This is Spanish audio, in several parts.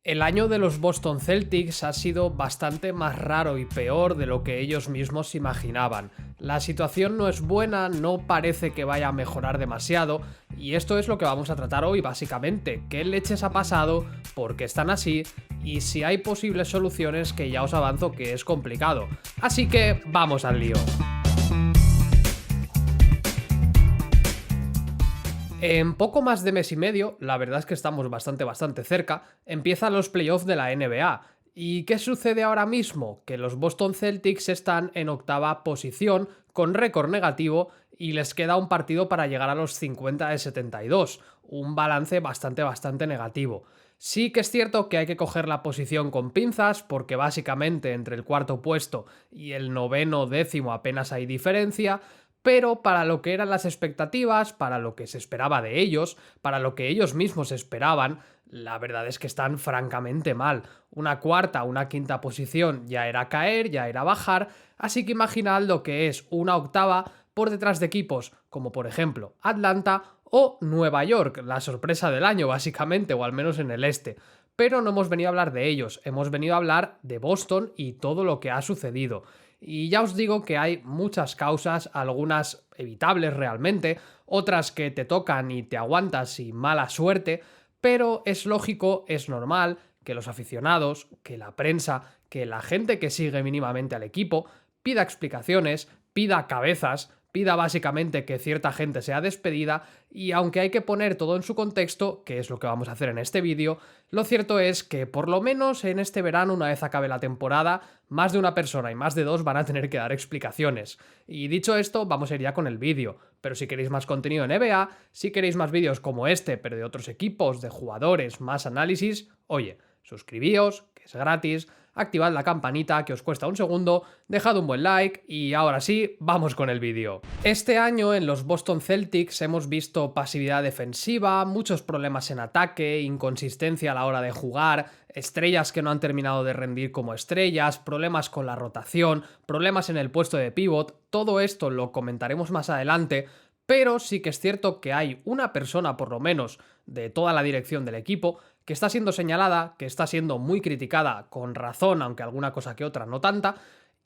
El año de los Boston Celtics ha sido bastante más raro y peor de lo que ellos mismos imaginaban. La situación no es buena, no parece que vaya a mejorar demasiado, y esto es lo que vamos a tratar hoy básicamente. ¿Qué leches ha pasado? ¿Por qué están así? Y si hay posibles soluciones, que ya os avanzo que es complicado. Así que vamos al lío. En poco más de mes y medio, la verdad es que estamos bastante cerca, empiezan los playoffs de la NBA. ¿Y qué sucede ahora mismo? Que los Boston Celtics están en octava posición, con récord negativo, y les queda un partido para llegar a los 50 de 72, un balance bastante negativo. Sí que es cierto que hay que coger la posición con pinzas, porque básicamente entre el cuarto puesto y el noveno décimo apenas hay diferencia, pero para lo que eran las expectativas, para lo que se esperaba de ellos, para lo que ellos mismos esperaban, la verdad es que están francamente mal. Una cuarta, una quinta posición ya era caer, ya era bajar, así que imaginad lo que es una octava por detrás de equipos como por ejemplo Atlanta o Nueva York, la sorpresa del año básicamente, o al menos en el este. Pero no hemos venido a hablar de ellos, hemos venido a hablar de Boston y todo lo que ha sucedido. Y ya os digo que hay muchas causas, algunas evitables realmente, otras que te tocan y te aguantas y mala suerte, pero es lógico, es normal que los aficionados, que la prensa, que la gente que sigue mínimamente al equipo pida explicaciones, pida cabezas, pida básicamente que cierta gente sea despedida, y aunque hay que poner todo en su contexto, que es lo que vamos a hacer en este vídeo, lo cierto es que por lo menos en este verano, una vez acabe la temporada, más de una persona y más de dos van a tener que dar explicaciones. Y dicho esto, vamos a ir ya con el vídeo. Pero si queréis más contenido en NBA, si queréis más vídeos como este, pero de otros equipos, de jugadores, más análisis, oye, suscribíos, que es gratis, activad la campanita que os cuesta un segundo, dejad un buen like y ahora sí, vamos con el vídeo. Este año en los Boston Celtics hemos visto pasividad defensiva, muchos problemas en ataque, inconsistencia a la hora de jugar, estrellas que no han terminado de rendir como estrellas, problemas con la rotación, problemas en el puesto de pivot. Todo esto lo comentaremos más adelante, pero sí que es cierto que hay una persona, por lo menos, de toda la dirección del equipo, que está siendo señalada, que está siendo muy criticada, con razón, aunque alguna cosa que otra no tanta,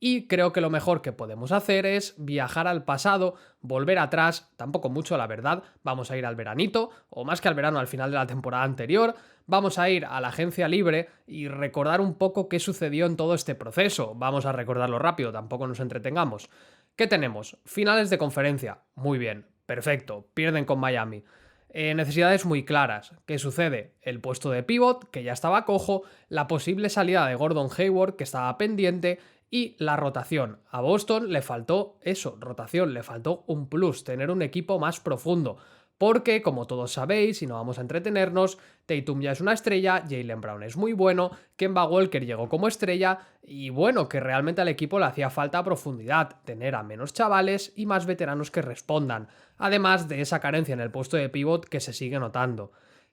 y creo que lo mejor que podemos hacer es viajar al pasado, volver atrás, tampoco mucho la verdad, vamos a ir al veranito, o más que al verano, al final de la temporada anterior, vamos a ir a la agencia libre y recordar un poco qué sucedió en todo este proceso. Vamos a recordarlo rápido, tampoco nos entretengamos. ¿Qué tenemos? Finales de conferencia, muy bien, perfecto, pierden con Miami. Necesidades muy claras. ¿Qué sucede? El puesto de pivot, que ya estaba cojo, la posible salida de Gordon Hayward, que estaba pendiente, y la rotación. A Boston le faltó eso, rotación, le faltó un plus, tener un equipo más profundo. Porque, como todos sabéis, y no vamos a entretenernos, Tatum ya es una estrella, Jaylen Brown es muy bueno, Kemba Walker llegó como estrella, y bueno, que realmente al equipo le hacía falta profundidad, tener a menos chavales y más veteranos que respondan, además de esa carencia en el puesto de pivot que se sigue notando.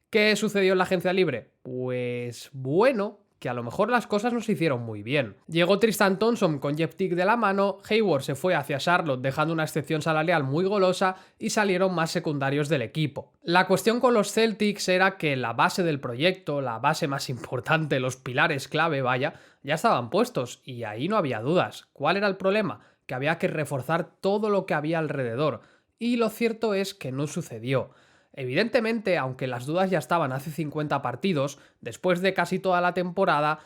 ¿Qué sucedió en la agencia libre? Pues bueno, que a lo mejor las cosas no se hicieron muy bien. Llegó Tristan Thompson con Jeff Teague de la mano, Hayward se fue hacia Charlotte dejando una excepción salarial muy golosa y salieron más secundarios del equipo. La cuestión con los Celtics era que la base del proyecto, la base más importante, los pilares clave, vaya, ya estaban puestos y ahí no había dudas. ¿Cuál era el problema? Que había que reforzar todo lo que había alrededor. Y lo cierto es que no sucedió. Evidentemente, aunque las dudas ya estaban hace 50 partidos, después de casi toda la temporada,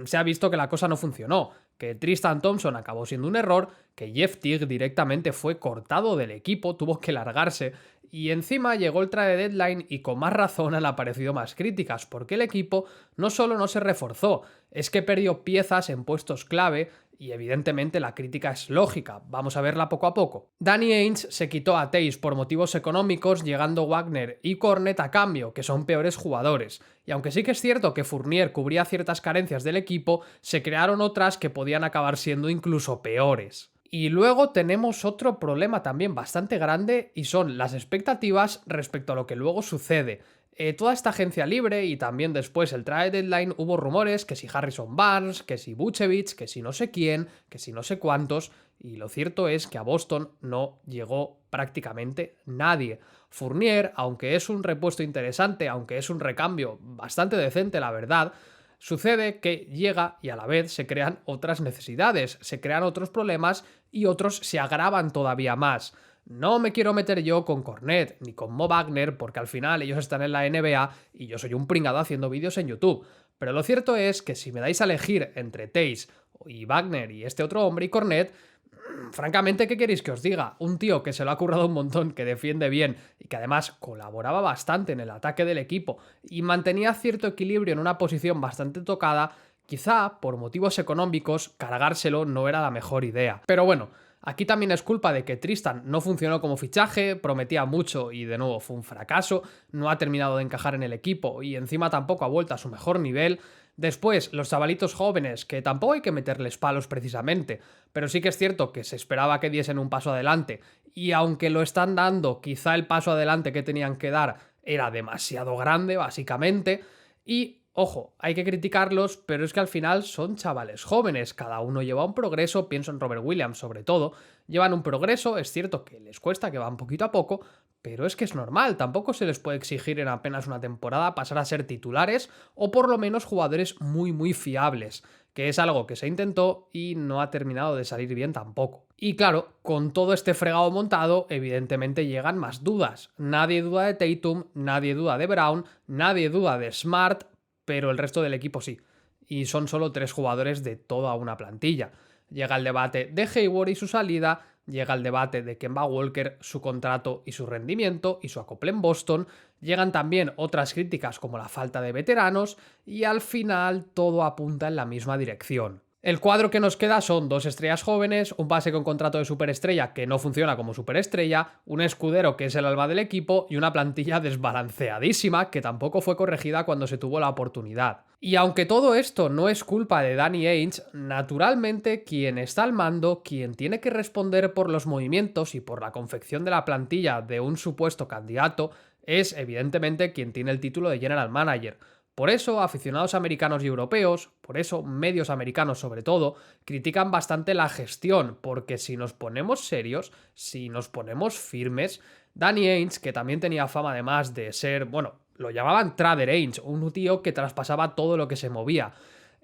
se ha visto que la cosa no funcionó, que Tristan Thompson acabó siendo un error, que Jeff Teague directamente fue cortado del equipo, tuvo que largarse, y encima llegó el trade deadline y con más razón han aparecido más críticas, porque el equipo no solo no se reforzó, es que perdió piezas en puestos clave, y evidentemente la crítica es lógica, vamos a verla poco a poco. Danny Ainge se quitó a Theis por motivos económicos, llegando Wagner y Cornet a cambio, que son peores jugadores. Y aunque sí que es cierto que Fournier cubría ciertas carencias del equipo, se crearon otras que podían acabar siendo incluso peores. Y luego tenemos otro problema también bastante grande y son las expectativas respecto a lo que luego sucede. Toda esta agencia libre y también después el trade deadline hubo rumores que si Harrison Barnes, que si Vucevic, que si no sé quién, que si no sé cuántos, y lo cierto es que a Boston no llegó prácticamente nadie. Fournier, aunque es un repuesto interesante, aunque es un recambio bastante decente la verdad, Sucede que llega y a la vez se crean otras necesidades, se crean otros problemas y otros se agravan todavía más. No me quiero meter yo con Cornet ni con Mo Wagner porque al final ellos están en la NBA y yo soy un pringado haciendo vídeos en YouTube. Pero lo cierto es que si me dais a elegir entre Tays y Wagner y este otro hombre y Cornet, francamente, ¿qué queréis que os diga? Un tío que se lo ha currado un montón, que defiende bien y que además colaboraba bastante en el ataque del equipo y mantenía cierto equilibrio en una posición bastante tocada, quizá por motivos económicos cargárselo no era la mejor idea. Pero bueno, aquí también es culpa de que Tristan no funcionó como fichaje, prometía mucho y de nuevo fue un fracaso, no ha terminado de encajar en el equipo y encima tampoco ha vuelto a su mejor nivel. Después, los chavalitos jóvenes, que tampoco hay que meterles palos precisamente, pero sí que es cierto que se esperaba que diesen un paso adelante, y aunque lo están dando, quizá el paso adelante que tenían que dar era demasiado grande, básicamente, y ojo, hay que criticarlos, pero es que al final son chavales jóvenes, cada uno lleva un progreso, pienso en Robert Williams sobre todo, llevan un progreso, es cierto que les cuesta, que van poquito a poco, pero es que es normal, tampoco se les puede exigir en apenas una temporada pasar a ser titulares o por lo menos jugadores muy fiables, que es algo que se intentó y no ha terminado de salir bien tampoco. Y claro, con todo este fregado montado, evidentemente llegan más dudas. Nadie duda de Tatum, nadie duda de Brown, nadie duda de Smart, pero el resto del equipo sí. Y son solo 3 jugadores de toda una plantilla. Llega el debate de Hayward y su salida, llega el debate de Kemba Walker, su contrato y su rendimiento y su acople en Boston, llegan también otras críticas como la falta de veteranos y al final todo apunta en la misma dirección. El cuadro que nos queda son 2 estrellas jóvenes, un base con contrato de superestrella que no funciona como superestrella, un escudero que es el alma del equipo y una plantilla desbalanceadísima que tampoco fue corregida cuando se tuvo la oportunidad. Y aunque todo esto no es culpa de Danny Ainge, naturalmente quien está al mando, quien tiene que responder por los movimientos y por la confección de la plantilla de un supuesto candidato, es evidentemente quien tiene el título de General Manager. Por eso, aficionados americanos y europeos, por eso medios americanos sobre todo, critican bastante la gestión, porque si nos ponemos serios, si nos ponemos firmes, Danny Ainge, que también tenía fama además de ser, bueno, lo llamaban Trader Ainge, un tío que traspasaba todo lo que se movía.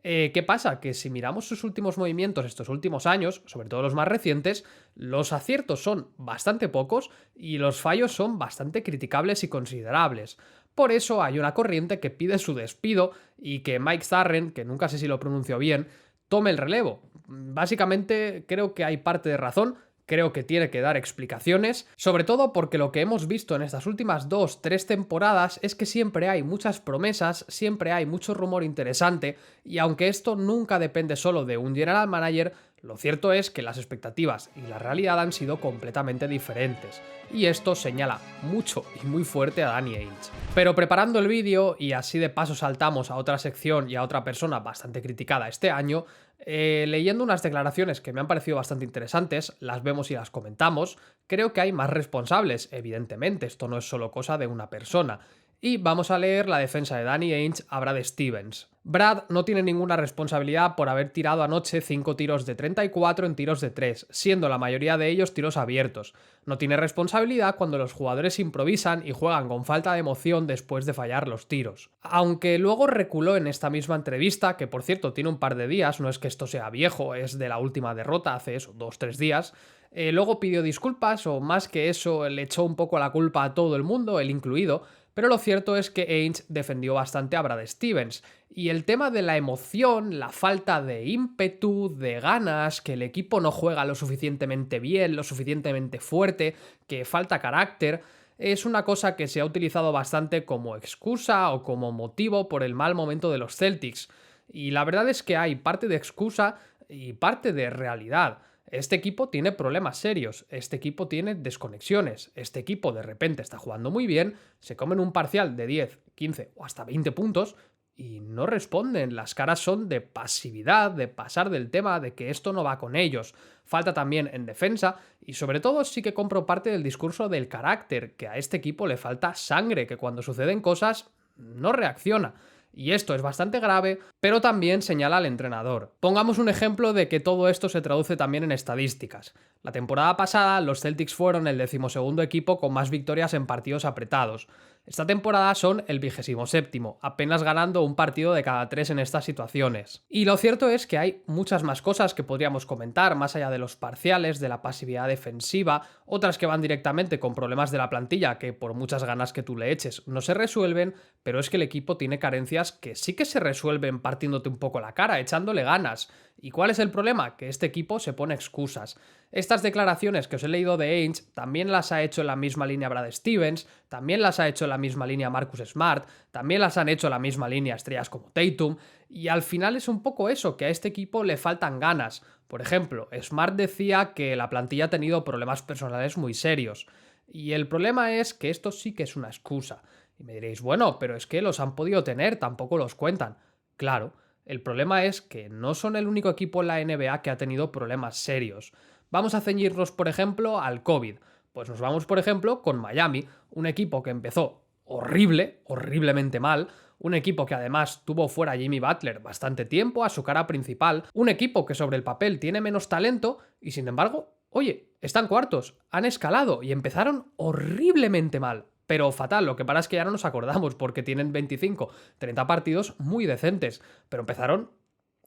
¿Qué pasa? Que si miramos sus últimos movimientos estos últimos años, sobre todo los más recientes, los aciertos son bastante pocos y los fallos son bastante criticables y considerables. Por eso hay una corriente que pide su despido y que Mike Zarren, que nunca sé si lo pronuncio bien, tome el relevo. Básicamente creo que hay parte de razón, creo que tiene que dar explicaciones, sobre todo porque lo que hemos visto en estas últimas 2-3 temporadas es que siempre hay muchas promesas, siempre hay mucho rumor interesante y aunque esto nunca depende solo de un general manager, lo cierto es que las expectativas y la realidad han sido completamente diferentes, y esto señala mucho y muy fuerte a Danny Ainge. Pero preparando el vídeo, y así de paso saltamos a otra sección y a otra persona bastante criticada este año, leyendo unas declaraciones que me han parecido bastante interesantes, las vemos y las comentamos, creo que hay más responsables, evidentemente, esto no es solo cosa de una persona. Y vamos a leer la defensa de Danny Ainge a Brad Stevens. Brad no tiene ninguna responsabilidad por haber tirado anoche 5 tiros de 34 en tiros de 3, siendo la mayoría de ellos tiros abiertos. No tiene responsabilidad cuando los jugadores improvisan y juegan con falta de emoción después de fallar los tiros. Aunque luego reculó en esta misma entrevista, que por cierto tiene un par de días, no es que esto sea viejo, es de la última derrota hace eso, 2-3 días, luego pidió disculpas o más que eso le echó un poco la culpa a todo el mundo, él incluido, pero lo cierto es que Ainge defendió bastante a Brad Stevens. Y el tema de la emoción, la falta de ímpetu, de ganas, que el equipo no juega lo suficientemente bien, lo suficientemente fuerte, que falta carácter, es una cosa que se ha utilizado bastante como excusa o como motivo por el mal momento de los Celtics. Y la verdad es que hay parte de excusa y parte de realidad. Este equipo tiene problemas serios, este equipo tiene desconexiones, este equipo de repente está jugando muy bien, se comen un parcial de 10, 15 o hasta 20 puntos y no responden. Las caras son de pasividad, de pasar del tema, de que esto no va con ellos. Falta también en defensa y sobre todo sí que compro parte del discurso del carácter, que a este equipo le falta sangre, que cuando suceden cosas no reacciona. Y esto es bastante grave, pero también señala al entrenador. Pongamos un ejemplo de que todo esto se traduce también en estadísticas. La temporada pasada los Celtics fueron el 12º equipo con más victorias en partidos apretados. Esta temporada son el 27º, apenas ganando un partido de cada 3 en estas situaciones. Y lo cierto es que hay muchas más cosas que podríamos comentar, más allá de los parciales, de la pasividad defensiva, otras que van directamente con problemas de la plantilla que por muchas ganas que tú le eches no se resuelven, pero es que el equipo tiene carencias que sí que se resuelven partiéndote un poco la cara, echándole ganas. ¿Y cuál es el problema? Que este equipo se pone excusas. Estas declaraciones que os he leído de Ainge también las ha hecho en la misma línea Brad Stevens, también las ha hecho en la misma línea Marcus Smart, también las han hecho en la misma línea estrellas como Tatum, y al final es un poco eso, que a este equipo le faltan ganas. Por ejemplo, Smart decía que la plantilla ha tenido problemas personales muy serios, y el problema es que esto sí que es una excusa. Y me diréis, bueno, pero es que los han podido tener, tampoco los cuentan. Claro, el problema es que no son el único equipo en la NBA que ha tenido problemas serios. Vamos a ceñirnos, por ejemplo, al COVID. Pues nos vamos, por ejemplo, con Miami, un equipo que empezó horriblemente mal, un equipo que además tuvo fuera a Jimmy Butler bastante tiempo, a su cara principal, un equipo que sobre el papel tiene menos talento y sin embargo, oye, están cuartos, han escalado y empezaron horriblemente mal. Pero fatal, lo que pasa es que ya no nos acordamos porque tienen 25, 30 partidos muy decentes, pero empezaron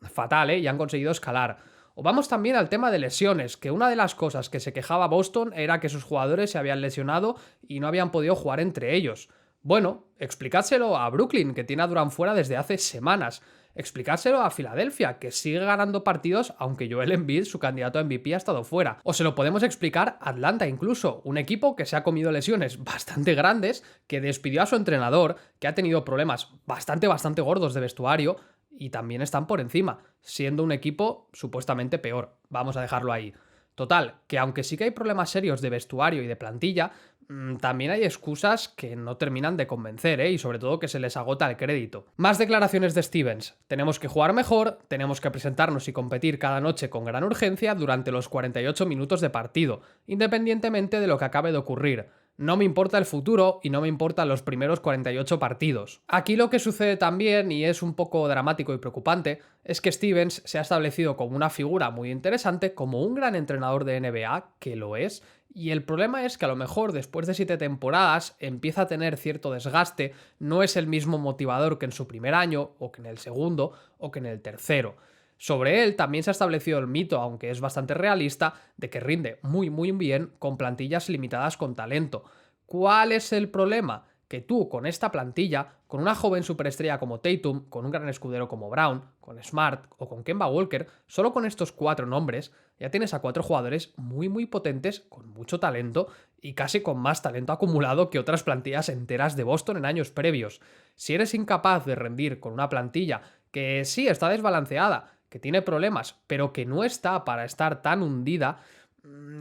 fatal, ¿eh? Y han conseguido escalar. O vamos también al tema de lesiones, que una de las cosas que se quejaba Boston era que sus jugadores se habían lesionado y no habían podido jugar entre ellos. Bueno, explicádselo a Brooklyn, que tiene a Durant fuera desde hace semanas. Explicádselo a Filadelfia, que sigue ganando partidos aunque Joel Embiid, su candidato a MVP, ha estado fuera. O se lo podemos explicar a Atlanta incluso, un equipo que se ha comido lesiones bastante grandes, que despidió a su entrenador, que ha tenido problemas bastante gordos de vestuario, y también están por encima, siendo un equipo supuestamente peor. Vamos a dejarlo ahí. Total, que aunque sí que hay problemas serios de vestuario y de plantilla, también hay excusas que no terminan de convencer, ¿eh? Y sobre todo que se les agota el crédito. Más declaraciones de Stevens. Tenemos que jugar mejor, tenemos que presentarnos y competir cada noche con gran urgencia durante los 48 minutos de partido, independientemente de lo que acabe de ocurrir. No me importa el futuro y no me importan los primeros 48 partidos. Aquí lo que sucede también, y es un poco dramático y preocupante, es que Stevens se ha establecido como una figura muy interesante, como un gran entrenador de NBA, que lo es, y el problema es que a lo mejor después de 7 temporadas empieza a tener cierto desgaste, no es el mismo motivador que en su primer año, o que en el segundo, o que en el tercero. Sobre él también se ha establecido el mito, aunque es bastante realista, de que rinde muy bien con plantillas limitadas con talento. ¿Cuál es el problema? Que tú con esta plantilla, con una joven superestrella como Tatum, con un gran escudero como Brown, con Smart o con Kemba Walker, solo con estos 4 nombres, ya tienes a 4 jugadores muy potentes, con mucho talento y casi con más talento acumulado que otras plantillas enteras de Boston en años previos. Si eres incapaz de rendir con una plantilla que sí está desbalanceada, que tiene problemas, pero que no está para estar tan hundida,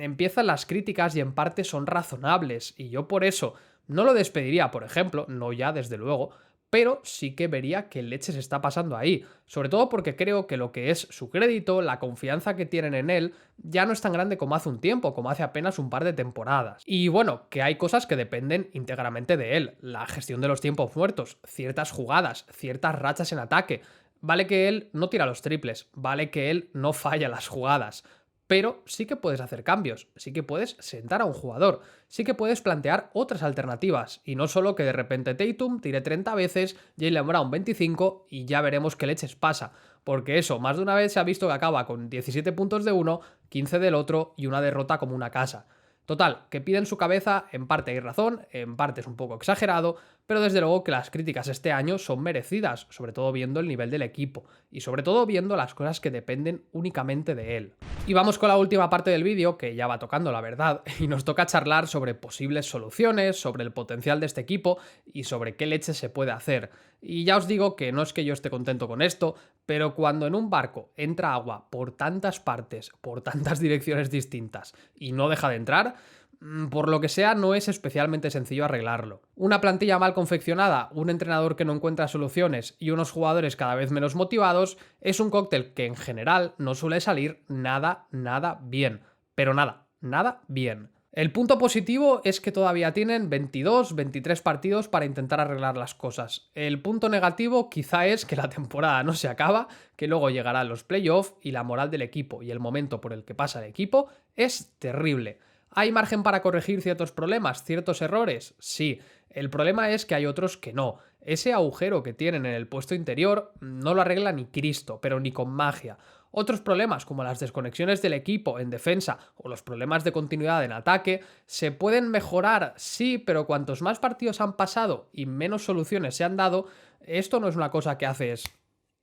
empiezan las críticas y en parte son razonables. Y yo por eso no lo despediría, por ejemplo, no ya desde luego, pero sí que vería que leche se está pasando ahí. Sobre todo porque creo que lo que es su crédito, la confianza que tienen en él, ya no es tan grande como hace un tiempo, como hace apenas un par de temporadas. Y bueno, que hay cosas que dependen íntegramente de él. La gestión de los tiempos muertos, ciertas jugadas, ciertas rachas en ataque. Vale que él no tira los triples, vale que él no falla las jugadas, pero sí que puedes hacer cambios, sí que puedes sentar a un jugador, sí que puedes plantear otras alternativas, y no solo que de repente Tatum tire 30 veces, Jaylen Brown 25 y ya veremos qué leches pasa, porque eso, más de una vez se ha visto que acaba con 17 puntos de uno, 15 del otro y una derrota como una casa. Total, que piden su cabeza, en parte hay razón, en parte es un poco exagerado, pero desde luego que las críticas este año son merecidas, sobre todo viendo el nivel del equipo, y sobre todo viendo las cosas que dependen únicamente de él. Y vamos con la última parte del vídeo, que ya va tocando la verdad, y nos toca charlar sobre posibles soluciones, sobre el potencial de este equipo, y sobre qué leche se puede hacer. Y ya os digo que no es que yo esté contento con esto, pero cuando en un barco entra agua por tantas partes, por tantas direcciones distintas, y no deja de entrar, por lo que sea, no es especialmente sencillo arreglarlo. Una plantilla mal confeccionada, un entrenador que no encuentra soluciones y unos jugadores cada vez menos motivados es un cóctel que en general no suele salir nada bien. Pero nada bien. El punto positivo es que todavía tienen 22, 23 partidos para intentar arreglar las cosas. El punto negativo quizá es que la temporada no se acaba, que luego llegarán los playoffs y la moral del equipo y el momento por el que pasa el equipo es terrible. ¿Hay margen para corregir ciertos problemas, ciertos errores? Sí. El problema es que hay otros que no. Ese agujero que tienen en el puesto interior no lo arregla ni Cristo, pero ni con magia. Otros problemas, como las desconexiones del equipo en defensa o los problemas de continuidad en ataque, se pueden mejorar, sí, pero cuantos más partidos han pasado y menos soluciones se han dado, esto no es una cosa que haces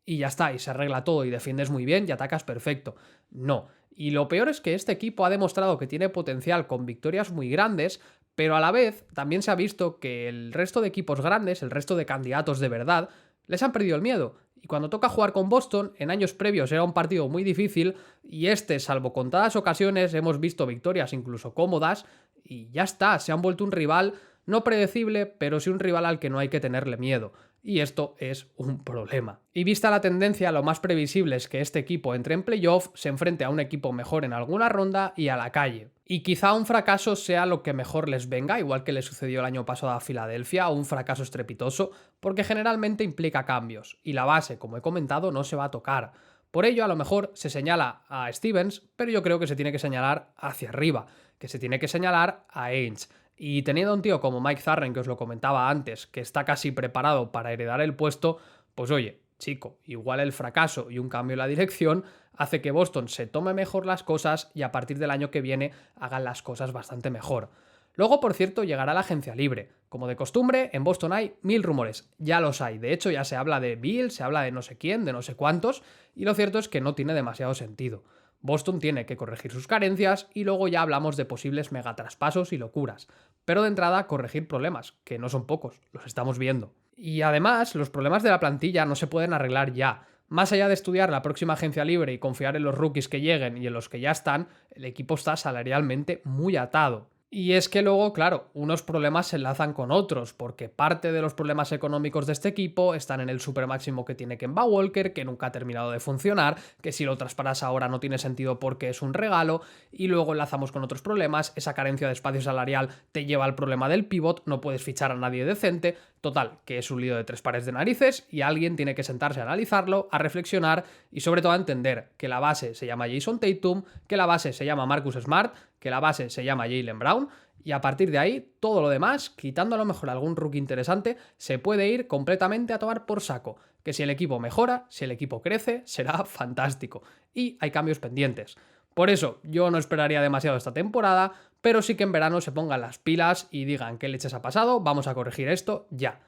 y ya está, y se arregla todo, y defiendes muy bien y atacas perfecto. No. Y lo peor es que este equipo ha demostrado que tiene potencial con victorias muy grandes, pero a la vez también se ha visto que el resto de equipos grandes, el resto de candidatos de verdad, les han perdido el miedo. Y cuando toca jugar con Boston, en años previos era un partido muy difícil, y salvo contadas ocasiones, hemos visto victorias incluso cómodas, y ya está, se han vuelto un rival no predecible, pero sí un rival al que no hay que tenerle miedo. Y esto es un problema. Y vista la tendencia, lo más previsible es que este equipo entre en playoff, se enfrente a un equipo mejor en alguna ronda y a la calle. Y quizá un fracaso sea lo que mejor les venga, igual que le sucedió el año pasado a Filadelfia, o un fracaso estrepitoso, porque generalmente implica cambios, y la base, como he comentado, no se va a tocar. Por ello, a lo mejor se señala a Stevens, pero yo creo que se tiene que señalar hacia arriba, que se tiene que señalar a Ainge. Y teniendo a un tío como Mike Zarren, que os lo comentaba antes, que está casi preparado para heredar el puesto, pues oye, chico, igual el fracaso y un cambio en la dirección hace que Boston se tome mejor las cosas y a partir del año que viene hagan las cosas bastante mejor. Luego, por cierto, llegará la agencia libre. Como de costumbre, en Boston hay 1000 rumores. Ya los hay. De hecho, ya se habla de Bill, se habla de no sé quién, de no sé cuántos, y lo cierto es que no tiene demasiado sentido. Boston tiene que corregir sus carencias y luego ya hablamos de posibles megatraspasos y locuras. Pero de entrada, corregir problemas, que no son pocos, los estamos viendo. Y además, los problemas de la plantilla no se pueden arreglar ya. Más allá de estudiar la próxima agencia libre y confiar en los rookies que lleguen y en los que ya están, el equipo está salarialmente muy atado. Y es que luego, claro, unos problemas se enlazan con otros, porque parte de los problemas económicos de este equipo están en el supermáximo que tiene Kemba Walker, que nunca ha terminado de funcionar, que si lo trasparas ahora no tiene sentido porque es un regalo, y luego enlazamos con otros problemas, esa carencia de espacio salarial te lleva al problema del pivot, no puedes fichar a nadie decente, total, que es un lío de tres pares de narices y alguien tiene que sentarse a analizarlo, a reflexionar y sobre todo a entender que la base se llama Jason Tatum, que la base se llama Marcus Smart, que la base se llama Jaylen Brown y a partir de ahí todo lo demás, quitando a lo mejor algún rookie interesante, se puede ir completamente a tomar por saco. Que si el equipo mejora, si el equipo crece, será fantástico. Y hay cambios pendientes. Por eso, yo no esperaría demasiado esta temporada, pero sí que en verano se pongan las pilas y digan qué leches ha pasado, vamos a corregir esto ya.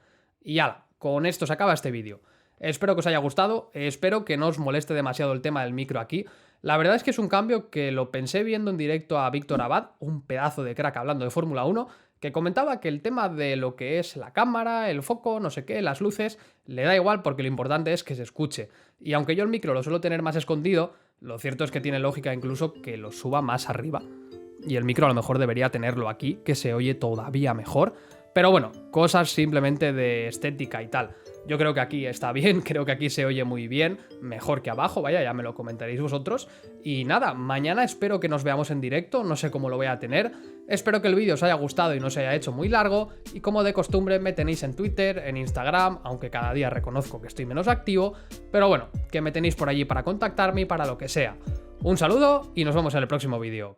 Y ala, con esto se acaba este vídeo. Espero que os haya gustado, espero que no os moleste demasiado el tema del micro aquí. La verdad es que es un cambio que lo pensé viendo en directo a Víctor Abad, un pedazo de crack hablando de Fórmula 1, que comentaba que el tema de lo que es la cámara, el foco, no sé qué, las luces, le da igual porque lo importante es que se escuche. Y aunque yo el micro lo suelo tener más escondido, lo cierto es que tiene lógica incluso que lo suba más arriba. Y el micro a lo mejor debería tenerlo aquí, que se oye todavía mejor. Pero bueno, cosas simplemente de estética y tal. Yo creo que aquí está bien, creo que aquí se oye muy bien, mejor que abajo, vaya, ya me lo comentaréis vosotros. Y nada, mañana espero que nos veamos en directo, no sé cómo lo voy a tener. Espero que el vídeo os haya gustado y no se haya hecho muy largo. Y como de costumbre me tenéis en Twitter, en Instagram, aunque cada día reconozco que estoy menos activo. Pero bueno, que me tenéis por allí para contactarme y para lo que sea. Un saludo y nos vemos en el próximo vídeo.